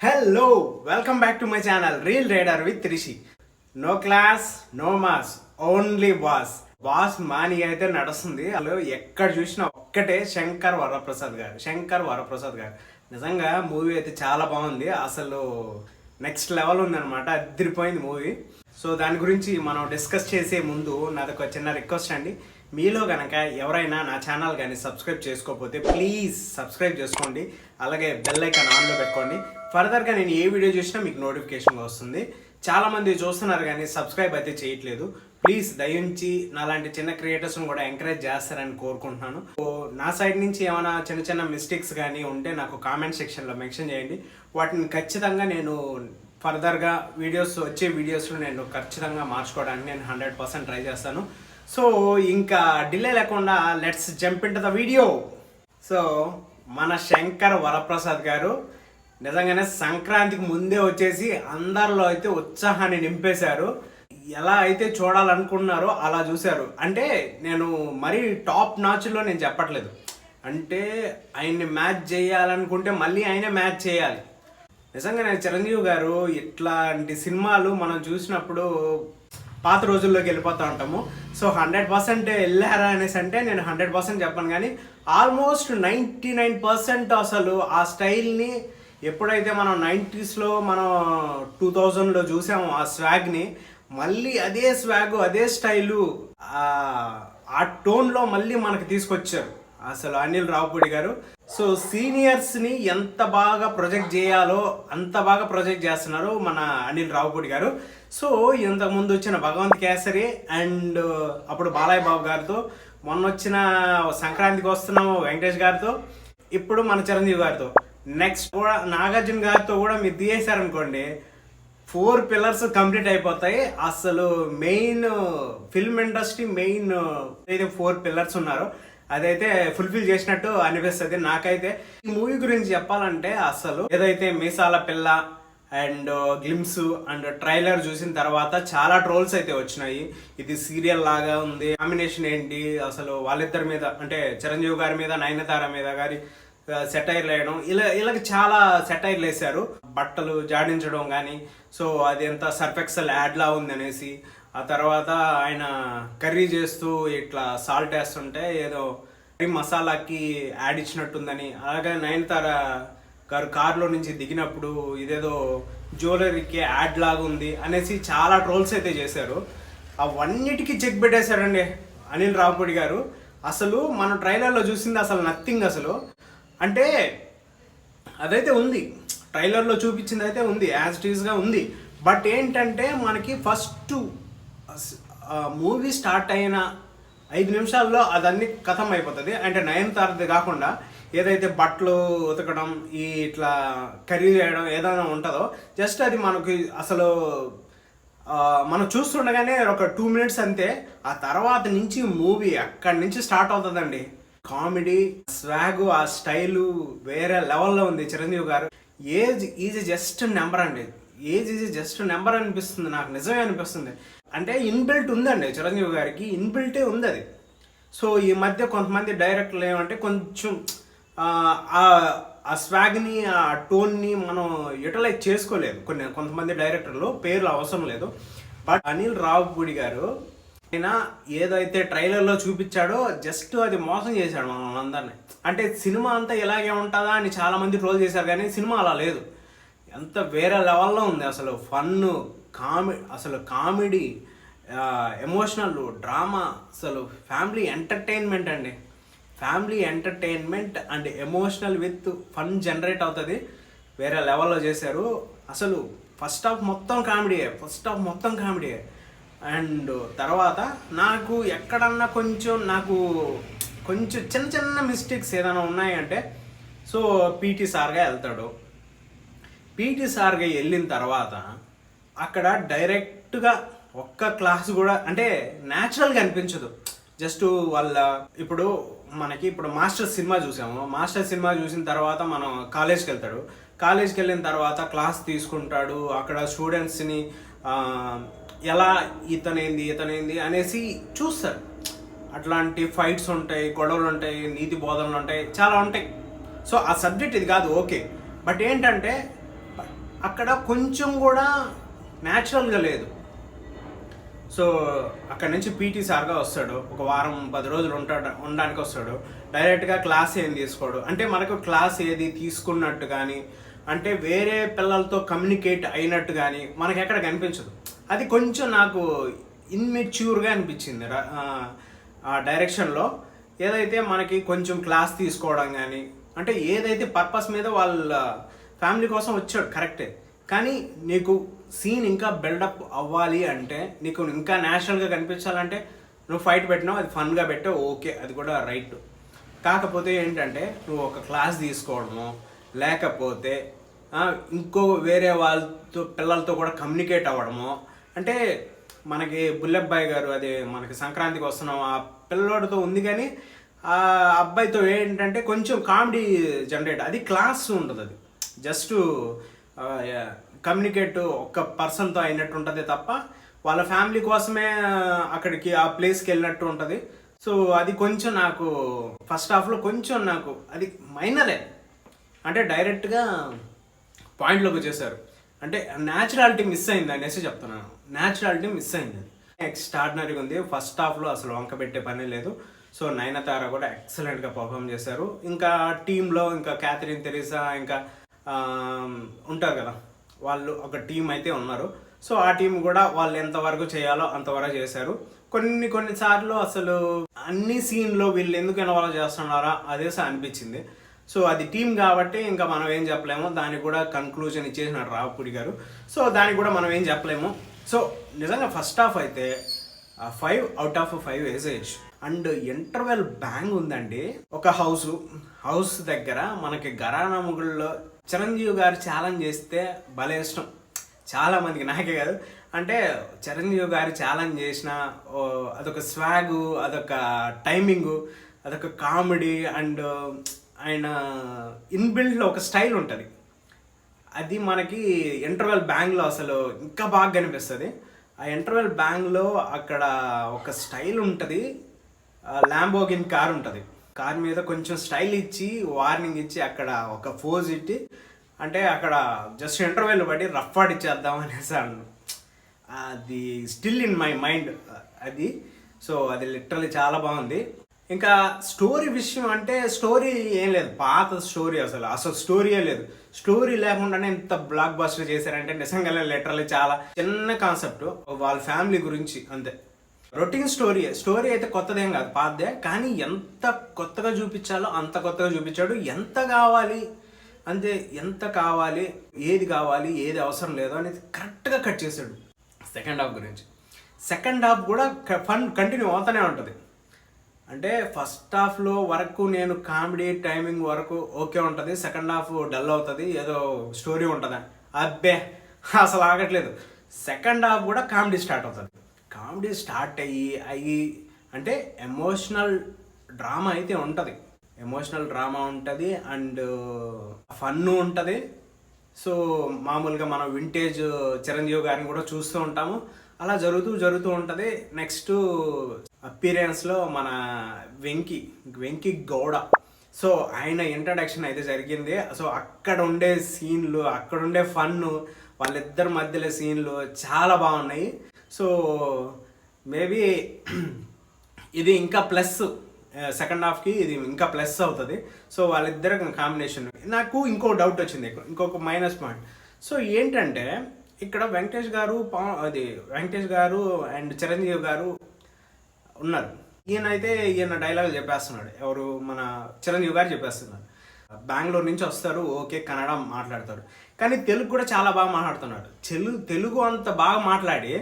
Hello, welcome back to my channel Real Radar with Rishi. No class, no mass, only boss. Boss మాని అయితే నడుస్తుంది. అసలు ఎక్కడ చూసినా ఒక్కటే శంకర్ వరప్రసాద్ గారు నిజంగా మూవీ అయితే చాలా బాగుంది. అసలు నెక్స్ట్ లెవెల్ ఉందన్నమాట, అదిరిపోయింది మూవీ. సో దాని గురించి మనం డిస్కస్ చేసే ముందు నాదొక చిన్న రిక్వెస్ట్ అండి. మీలో కనుక ఎవరైనా నా ఛానల్ కానీ సబ్స్క్రైబ్ చేసుకోకపోతే ప్లీజ్ సబ్స్క్రైబ్ చేసుకోండి, అలాగే బెల్ ఐకాన్ ఆన్లో పెట్టుకోండి. ఫర్దర్గా నేను ఏ వీడియో చూసినా మీకు నోటిఫికేషన్ వస్తుంది. చాలామంది చూస్తున్నారు కానీ సబ్స్క్రైబ్ అయితే చేయట్లేదు. ప్లీజ్ దయించి నాలాంటి చిన్న క్రియేటర్స్ని కూడా ఎంకరేజ్ చేస్తారని కోరుకుంటున్నాను. సో నా సైడ్ నుంచి ఏమైనా చిన్న చిన్న మిస్టేక్స్ కానీ ఉంటే నాకు కామెంట్ సెక్షన్లో మెన్షన్ చేయండి. వాటిని ఖచ్చితంగా నేను ఫర్దర్గా వచ్చే వీడియోస్లో నేను ఖచ్చితంగా మార్చుకోవడానికి నేను 100% ట్రై చేస్తాను. సో ఇంకా డిలే లేకుండా let's jump in to the video. So మన శంకర్ వరప్రసాద్ గారు నిజంగానే సంక్రాంతికి ముందే వచ్చేసి అందరిలో అయితే ఉత్సాహాన్ని నింపేశారు. ఎలా అయితే చూడాలనుకున్నారో అలా చూశారు. అంటే నేను మరీ టాప్ నాచ్లో నేను చెప్పట్లేదు, అంటే ఆయన్ని మ్యాచ్ చేయాలనుకుంటే మళ్ళీ ఆయనే మ్యాచ్ చేయాలి. నిజంగానే చిరంజీవి గారు ఇట్లాంటి సినిమాలు మనం చూసినప్పుడు పాత రోజుల్లోకి వెళ్ళిపోతూ ఉంటాము. సో 100% వెళ్ళారా అనేసి అంటే నేను 100% చెప్పను, కానీ ఆల్మోస్ట్ 99% అసలు ఆ స్టైల్ని ఎప్పుడైతే మనం 90sలో మనం 2000లో చూసాము ఆ స్వాగ్ని, మళ్ళీ అదే స్వాగ్ అదే స్టైలు ఆ టోన్లో మళ్ళీ మనకు తీసుకొచ్చారు అసలు అనిల్ రావుపూడి గారు. సో సీనియర్స్ని ఎంత బాగా ప్రొజెక్ట్ చేయాలో అంత బాగా ప్రొజెక్ట్ చేస్తున్నారు మన అనిల్ రావుపూడి గారు. సో ఇంతకుముందు వచ్చిన భగవంత్ కేసరి అండ్ అప్పుడు బాలయ్య బాబు గారితో, మొన్న వచ్చిన సంక్రాంతికి వస్తున్నాము వెంకటేష్ గారితో, ఇప్పుడు మన చిరంజీవి గారితో, నెక్స్ట్ కూడా నాగార్జున గారితో కూడా మీరు తీయేశారనుకోండి 4 పిల్లర్స్ కంప్లీట్ అయిపోతాయి. అసలు మెయిన్ ఫిల్మ్ ఇండస్ట్రీ మెయిన్ ఏదైతే 4 పిల్లర్స్ ఉన్నారో అదైతే ఫుల్ఫిల్ చేసినట్టు అనిపిస్తుంది నాకైతే. ఈ మూవీ గురించి చెప్పాలంటే అసలు ఏదైతే మీసాల పిల్ల అండ్ గ్లిమ్స్ అండ్ ట్రైలర్ చూసిన తర్వాత చాలా ట్రోల్స్ అయితే వచ్చినాయి. ఇది సీరియల్ లాగా ఉంది, కాంబినేషన్ ఏంటి అసలు వాళ్ళిద్దరి మీద, అంటే చిరంజీవి గారి మీద నయనతార మీద గారి సెటైర్లు వేయడం, ఇలాగ చాలా సెటైర్లు వేశారు. బట్టలు జాడించడం కానీ, సో అది ఎంత సర్ఫెక్సల్ యాడ్లా ఉంది అనేసి. ఆ తర్వాత ఆయన కర్రీ చేస్తూ ఇట్లా సాల్ట్ వేస్తుంటే ఏదో మసాలాకి యాడ్ ఇచ్చినట్టుందని, అలాగే నయనతార గారు కారులో నుంచి దిగినప్పుడు ఇదేదో జ్యువెలరీకి యాడ్ లాగా ఉంది అనేసి చాలా ట్రోల్స్ అయితే చేశారు. అవన్నిటికీ చెక్ పెట్టేశారండి అనిల్ రావుపూడి గారు. అసలు మనం ట్రైలర్లో చూసింది అసలు నథింగ్. అసలు అంటే అదైతే ఉంది, ట్రైలర్లో చూపించింది అయితే ఉంది, యాజ్ ఇట్ ఈస్గా ఉంది. బట్ ఏంటంటే మనకి ఫస్ట్ మూవీ స్టార్ట్ అయిన 5 నిమిషాల్లో అదన్నీ కథం అయిపోతుంది. అంటే నయనతారది కాకుండా ఏదైతే బట్టలు ఉతకడం, ఈ ఇట్లా కర్రీ చేయడం ఏదైనా ఉంటుందో జస్ట్ అది మనకి అసలు మనం చూస్తుండగానే ఒక 2 మినిట్స్ అంతే. ఆ తర్వాత నుంచి మూవీ అక్కడి నుంచి స్టార్ట్ అవుతుందండి. కామెడీ, స్వాగ్, ఆ స్టైలు వేరే లెవెల్లో ఉంది చిరంజీవి గారు. ఏజ్ ఈజ్ జస్ట్ నెంబర్ అండి, ఏజ్ ఈజ్ జస్ట్ నెంబర్ అనిపిస్తుంది నాకు, నిజమే అనిపిస్తుంది. అంటే ఇన్బిల్ట్ ఉందండి చిరంజీవి గారికి, ఇన్బిల్టే ఉంది అది. సో ఈ మధ్య కొంతమంది డైరెక్టర్లు ఏమంటే కొంచెం ఆ స్వాగ్ని ఆ టోన్ని మనం యూటిలైజ్ చేసుకోలేదు కొంతమంది డైరెక్టర్లు, పేర్లు అవసరం లేదు. బట్ అనిల్ రావుపూడి గారు ఆయన ఏదైతే ట్రైలర్లో చూపించాడో జస్ట్ అది మోసం చేశాడు మనం అందరినీ. అంటే సినిమా అంతా ఇలాగే ఉంటుందా అని చాలామంది ట్రోల్ చేశారు, కానీ సినిమా అలా లేదు, ఎంత వేరే లెవెల్లో ఉంది. అసలు ఫన్, కామెడీ, ఎమోషనల్, డ్రామా, అసలు ఫ్యామిలీ ఎంటర్టైన్మెంట్ అండి. Family entertainment and emotional with fun generate అవుతుంది, వేరే లెవెల్లో చేశారు. అసలు ఫస్ట్ హాఫ్ మొత్తం కామెడీయే. అండ్ తర్వాత నాకు ఎక్కడన్నా కొంచెం చిన్న మిస్టేక్స్ ఏదైనా ఉన్నాయంటే, సో పీటీ సార్గా వెళ్తాడు. పీటీ సార్గా వెళ్ళిన తర్వాత అక్కడ డైరెక్ట్గా ఒక్క క్లాస్ కూడా అంటే న్యాచురల్గా అనిపించదు. జస్ట్ ఇప్పుడు మాస్టర్ సినిమా చూసాము, మాస్టర్ సినిమా చూసిన తర్వాత మనం కాలేజ్కి వెళ్తాడు. కాలేజ్కి వెళ్ళిన తర్వాత క్లాస్ తీసుకుంటాడు, అక్కడ స్టూడెంట్స్ని ఎలా ఇతనేంది అనేసి చూస్తారు. అట్లాంటి ఫైట్స్ ఉంటాయి, గొడవలు ఉంటాయి, నీతి బోధనలు ఉంటాయి, చాలా ఉంటాయి. సో ఆ సబ్జెక్ట్ ఇది కాదు, ఓకే. బట్ ఏంటంటే అక్కడ కొంచెం కూడా న్యాచురల్గా లేదు. సో అక్కడ నుంచి పీటీ సార్గా వస్తాడు, ఒక వారం 10 రోజులు ఉండడానికి వస్తాడు. డైరెక్ట్గా క్లాస్ ఏం తీసుకోడు. అంటే మనకు క్లాస్ ఏది తీసుకున్నట్టు కానీ, అంటే వేరే పిల్లలతో కమ్యూనికేట్ అయినట్టు కానీ మనకి ఎక్కడ కనిపించదు. అది కొంచెం నాకు ఇన్మెచ్యూర్గా అనిపించింది ఆ డైరెక్షన్లో. ఏదైతే మనకి కొంచెం క్లాస్ తీసుకోవడం కానీ, అంటే ఏదైతే పర్పస్ మీద వాళ్ళ ఫ్యామిలీ కోసం వచ్చాడు కరెక్టే, కానీ నీకు సీన్ ఇంకా బిల్డప్ అవ్వాలి అంటే, నీకు ఇంకా న్యాచురల్గా కనిపించాలంటే నువ్వు ఫైట్ పెట్టినావు, అది ఫన్గా పెట్టావు, ఓకే, అది కూడా రైట్. కాకపోతే ఏంటంటే నువ్వు ఒక క్లాస్ తీసుకోవడము, లేకపోతే ఇంకో వేరే వాళ్ళతో పిల్లలతో కూడా కమ్యూనికేట్ అవ్వడము. అంటే మనకి బుల్లెబ్బాయి గారు, అది మనకి సంక్రాంతికి వస్తున్నాం, ఆ పిల్లోడితో ఉంది, కానీ ఆ అబ్బాయితో ఏంటంటే కొంచెం కామెడీ జనరేట్, అది క్లాస్ ఉండదు, అది జస్ట్ కమ్యూనికేట్ ఒక్క పర్సన్తో అయినట్టు ఉంటుంది తప్ప వాళ్ళ ఫ్యామిలీ కోసమే అక్కడికి ఆ ప్లేస్కి వెళ్ళినట్టు ఉంటుంది. సో అది కొంచెం నాకు ఫస్ట్ హాఫ్లో కొంచెం నాకు అది మైనరే, అంటే డైరెక్ట్గా పాయింట్లోకి వచ్చేసారు. అంటే న్యాచురాలిటీ మిస్ అయింది అనేసి చెప్తున్నాను, న్యాచురాలిటీ మిస్ అయింది. ఎక్స్ట్రాడినరీగా ఉంది. ఫస్ట్ హాఫ్లో అసలు వంక పెట్టే పని లేదు. సో నయనతార కూడా ఎక్సలెంట్గా పర్ఫామ్ చేశారు. ఇంకా టీంలో ఇంకా క్యాథరిన్ తెరీసా ఇంకా ఉంటారు కదా, వాళ్ళు ఒక టీం అయితే ఉన్నారు. సో ఆ టీం కూడా వాళ్ళు ఎంతవరకు చేయాలో అంతవరకు చేశారు. కొన్నిసార్లు అసలు అన్ని సీన్లో వీళ్ళు ఎందుకు ఇన్వాల్వ్ చేస్తున్నారా అదేసా అనిపించింది. సో అది టీం కాబట్టి ఇంకా మనం ఏం చెప్పలేము, దానికి కూడా కన్క్లూజన్ ఇచ్చేసినాడు రావుపూడి గారు. సో దానికి కూడా మనం ఏం చెప్పలేము. సో నిజంగా ఫస్ట్ హాఫ్ అయితే 5 out of 5 వేసేయచ్చు. అండ్ ఇంటర్వెల్ బ్యాంగ్ ఉందండి. ఒక హౌస్ దగ్గర మనకి ఘరానా మొగుళ్ళలో చిరంజీవి గారు ఛాలెంజ్ చేస్తే భలే ఇష్టం చాలా మందికి, నాకే కాదు. అంటే చిరంజీవి గారు ఛాలెంజ్ చేసిన అదొక స్వాగు, అదొక టైమింగు, అదొక కామెడీ, అండ్ ఆయన ఇన్బిల్డ్లో ఒక స్టైల్ ఉంటుంది. అది మనకి ఇంటర్వెల్ బ్యాంగ్లో అసలు ఇంకా బాగా కనిపిస్తుంది. ఆ ఇంటర్వెల్ బ్యాంగ్లో అక్కడ ఒక స్టైల్ ఉంటుంది. ల్యాంబోగిన్ కార్ ఉంటుంది, కార్ మీద కొంచెం స్టైల్ ఇచ్చి వార్నింగ్ ఇచ్చి అక్కడ ఒక ఫోజ్ ఇట్టి, అంటే అక్కడ జస్ట్ ఇంటర్వెల్ బట్టి రఫ్ ఆడిచ్చేద్దాం అనేసి అన్నాను. అది స్టిల్ ఇన్ మై మైండ్ అది. సో అది లిటరల్లీ చాలా బాగుంది. ఇంకా స్టోరీ విషయం అంటే స్టోరీ ఏం లేదు, పాత స్టోరీ, అసలు స్టోరీయే లేదు. స్టోరీ లేకుండానే ఇంత బ్లాక్ బస్టర్ చేశారంటే నిజంగా లిటరల్లీ చాలా చిన్న కాన్సెప్ట్, వాళ్ళ ఫ్యామిలీ గురించి అంతే. రొటీన్ స్టోరీ అయితే కొత్తదేం కాదు, పాతదే, కానీ ఎంత కొత్తగా చూపించాలో అంత కొత్తగా చూపించాడు. ఎంత కావాలి, ఏది కావాలి, ఏది అవసరం లేదో అనేది కరెక్ట్గా కట్ చేశాడు. సెకండ్ హాఫ్ గురించి, సెకండ్ హాఫ్ కూడా ఫన్ కంటిన్యూ అవుతూనే ఉంటుంది. అంటే ఫస్ట్ హాఫ్లో వరకు నేను కామెడీ టైమింగ్ వరకు ఓకే ఉంటుంది, సెకండ్ హాఫ్ డల్ అవుతుంది, ఏదో స్టోరీ ఉంటుంది, అబ్బే అసలు ఆగట్లేదు. సెకండ్ హాఫ్ కూడా కామెడీ స్టార్ట్ అవుతుంది. కామెడీ స్టార్ట్ అయ్యి అంటే ఎమోషనల్ డ్రామా అయితే ఉంటుంది, అండ్ ఫన్ను ఉంటుంది. సో మామూలుగా మనం వింటేజ్ చిరంజీవి గారిని కూడా చూస్తూ ఉంటాము, అలా జరుగుతూ ఉంటుంది. నెక్స్ట్ అపీరియన్స్లో మన వెంకీ గౌడ, సో ఆయన ఇంట్రడక్షన్ అయితే జరిగింది. సో అక్కడ ఉండే సీన్లు, అక్కడ ఉండే ఫన్ను, వాళ్ళిద్దరి మధ్యలో సీన్లు చాలా బాగున్నాయి. సో మేబీ ఇది ఇంకా ప్లస్, సెకండ్ హాఫ్కి ఇది ఇంకా ప్లస్ అవుతుంది. సో వాళ్ళిద్దరు కాంబినేషన్. నాకు ఇంకో డౌట్ వచ్చింది, ఇంకొక మైనస్ పాయింట్. సో ఏంటంటే ఇక్కడ వెంకటేష్ గారు అండ్ చిరంజీవి గారు ఉన్నారు. ఈయన డైలాగ్ చెప్పేస్తున్నాడు, ఎవరు మన చిరంజీవి గారు చెప్పేస్తున్నారు. బెంగళూరు నుంచి వస్తారు, ఓకే కన్నడ మాట్లాడతారు, కానీ తెలుగు కూడా చాలా బాగా మాట్లాడుతున్నాడు. తెలుగు అంత బాగా మాట్లాడి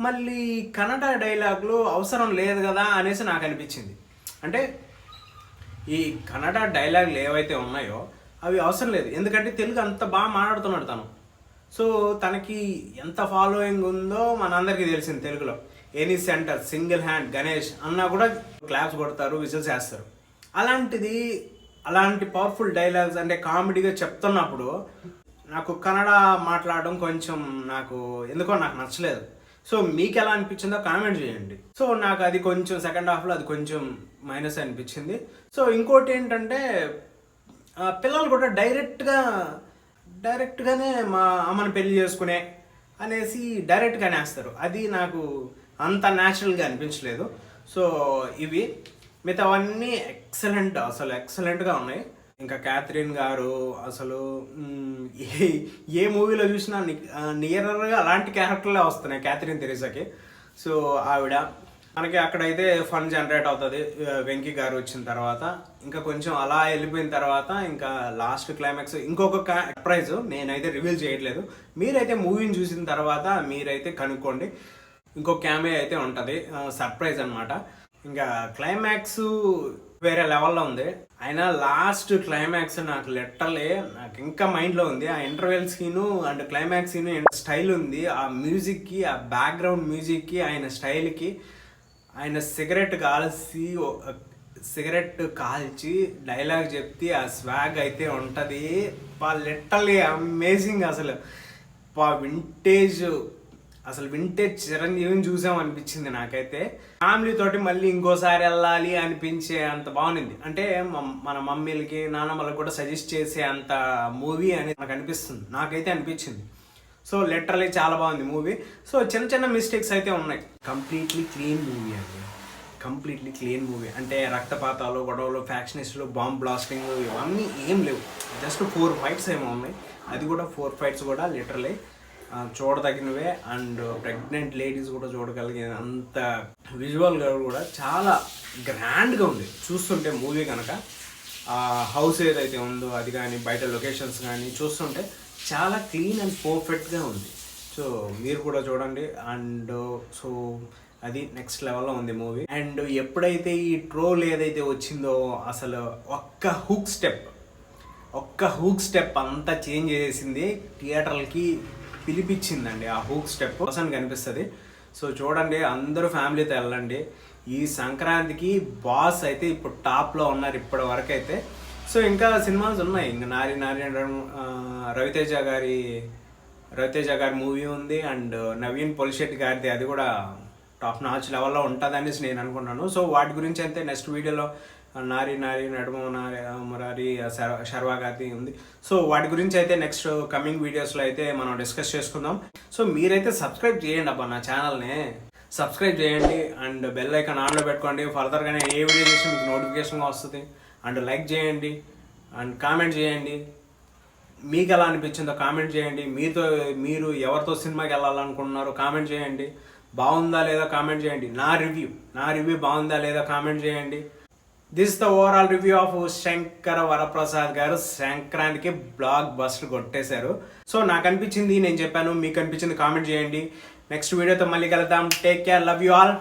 మళ్ళీ కన్నడ డైలాగులు అవసరం లేదు కదా అనేసి నాకు అనిపించింది. అంటే ఈ కన్నడ డైలాగులు ఏవైతే ఉన్నాయో అవి అవసరం లేదు, ఎందుకంటే తెలుగు అంత బాగా మాట్లాడుతున్నాడు తను. సో తనకి ఎంత ఫాలోయింగ్ ఉందో మనందరికీ తెలిసింది. తెలుగులో any centre, single hand, Ganesh అన్నా కూడా క్లాప్స్ కొడతారు, విజిల్స్ వేస్తారు. అలాంటి పవర్ఫుల్ డైలాగ్స్ అంటే కామెడీగా చెప్తున్నప్పుడు నాకు కన్నడ మాట్లాడడం కొంచెం ఎందుకో నాకు నచ్చలేదు. సో మీకు ఎలా అనిపించిందో కామెంట్ చేయండి. సో నాకు అది కొంచెం సెకండ్ హాఫ్లో అది కొంచెం మైనస్ అనిపించింది. సో ఇంకోటి ఏంటంటే పిల్లలు కూడా డైరెక్ట్గానే మా అమ్మని పెళ్లి చేసుకునే అనేసి డైరెక్ట్గానే వేస్తారు. అది నాకు అంత న్యాచురల్గా అనిపించలేదు. సో ఇవి మిగతావన్నీ ఎక్సలెంట్, అసలు ఎక్సలెంట్గా ఉన్నాయి. ఇంకా క్యాథరిన్ గారు అసలు ఏ మూవీలో చూసినా నియర్గా అలాంటి క్యారెక్టర్లే వస్తున్నాయి క్యాథరిన్ తెరీసాకి. సో ఆవిడ మనకి అక్కడైతే ఫన్ జనరేట్ అవుతుంది వెంకీ గారు వచ్చిన తర్వాత. ఇంకా కొంచెం అలా వెళ్ళిపోయిన తర్వాత ఇంకా లాస్ట్ క్లైమాక్స్ ఇంకొక సర్ప్రైజ్ నేనైతే రివీల్ చేయట్లేదు. మీరైతే మూవీని చూసిన తర్వాత మీరైతే కనుక్కోండి. ఇంకో క్యామే అయితే ఉంటుంది, సర్ప్రైజ్ అనమాట. ఇంకా క్లైమాక్స్ వేరే లెవెల్లో ఉంది. అయినా లాస్ట్ క్లైమాక్స్ నాకు లిటరలీ నాకు ఇంకా మైండ్లో ఉంది. ఆ interval scene and climax scene style ఉంది. ఆ మ్యూజిక్కి, ఆ బ్యాక్గ్రౌండ్ మ్యూజిక్కి, ఆయన స్టైల్కి, ఆయన సిగరెట్ కాల్చి డైలాగ్ చెప్తే ఆ స్వాగ్ అయితే ఉంటుంది. Literally amazing. అసలు వింటేజ్ చిరంజీవిని చూసాం అనిపించింది నాకైతే. ఫ్యామిలీ తోటి మళ్ళీ ఇంకోసారి వెళ్ళాలి అనిపించే అంత బాగుంది. అంటే మన మమ్మీలకి నాన్నమ్మలకు కూడా సజెస్ట్ చేసే అంత మూవీ అని నాకు అనిపిస్తుంది, నాకైతే అనిపించింది. సో లిటరలీ చాలా బాగుంది మూవీ. సో చిన్న చిన్న మిస్టేక్స్ అయితే ఉన్నాయి. కంప్లీట్లీ క్లీన్ మూవీ అండి, కంప్లీట్లీ క్లీన్ మూవీ. అంటే రక్తపాతాలు, గొడవలు, ఫ్యాక్షనిస్టులు, బాంబ్ బ్లాస్టింగ్ ఇవన్నీ ఏం లేవు. జస్ట్ 4 ఫైట్స్ ఏమో ఉన్నాయి. అది కూడా 4 ఫైట్స్ కూడా లిటరలీ చూడదగినవే. అండ్ ప్రెగ్నెంట్ లేడీస్ కూడా చూడగలిగే అంత విజువల్గా కూడా చాలా గ్రాండ్గా ఉంది చూస్తుంటే మూవీ కనుక. హౌస్ ఏదైతే ఉందో అది కానీ, బయట లొకేషన్స్ కానీ చూస్తుంటే చాలా క్లీన్ అండ్ పర్ఫెక్ట్గా ఉంది. సో మీరు కూడా చూడండి. అండ్ సో అది నెక్స్ట్ లెవెల్లో ఉంది మూవీ. అండ్ ఎప్పుడైతే ఈ ట్రోల్ ఏదైతే వచ్చిందో అసలు ఒక్క హూక్ స్టెప్ అంతా చేంజ్ చేసింది, థియేటర్లకి పిలిపించిందండి. ఆ హూక్ స్టెప్ పర్సన్ కనిపిస్తుంది. సో చూడండి, అందరూ ఫ్యామిలీతో వెళ్ళండి. ఈ సంక్రాంతికి బాస్ అయితే ఇప్పుడు టాప్లో ఉన్నారు ఇప్పటి వరకు అయితే. సో ఇంకా సినిమాస్ ఉన్నాయి. ఇంకా నారి రవితేజ గారి మూవీ ఉంది. అండ్ నవీన్ పొలిశెట్టి గారిది, అది కూడా టాప్ నాచ్ లెవెల్లో ఉంటుంది అనేసి నేను అనుకుంటున్నాను. సో వాటి గురించి అయితే నెక్స్ట్ వీడియోలో నారి నడుమ మురారి శర్వా గారి ఉంది. సో వాటి గురించి అయితే నెక్స్ట్ కమింగ్ వీడియోస్లో అయితే మనం డిస్కస్ చేసుకుందాం. సో మీరైతే సబ్స్క్రైబ్ చేయండి అబ్బా, నా ఛానల్ని సబ్స్క్రైబ్ చేయండి. అండ్ బెల్ ఐకాన్ ఆన్లో పెట్టుకోండి. ఫర్దర్గానే ఏ వీడియో చేసి మీకు నోటిఫికేషన్గా వస్తుంది. అండ్ లైక్ చేయండి అండ్ కామెంట్ చేయండి. మీకు ఎలా అనిపించిందో కామెంట్ చేయండి. మీరు ఎవరితో సినిమాకి వెళ్ళాలనుకుంటున్నారో కామెంట్ చేయండి. బాగుందా లేదా కామెంట్ చేయండి. నా రివ్యూ బాగుందా లేదా కామెంట్ చేయండి. This the overall review of Shankara Varaprasad గారు. సంక్రాంతికి బ్లాక్ బస్టర్ కొట్టేశారు. సో నాకు అనిపించింది, నేను చెప్పాను, మీకు అనిపించింది కామెంట్ చేయండి. నెక్స్ట్ వీడియోతో మళ్ళీ కలుద్దాం. Take care, love you all.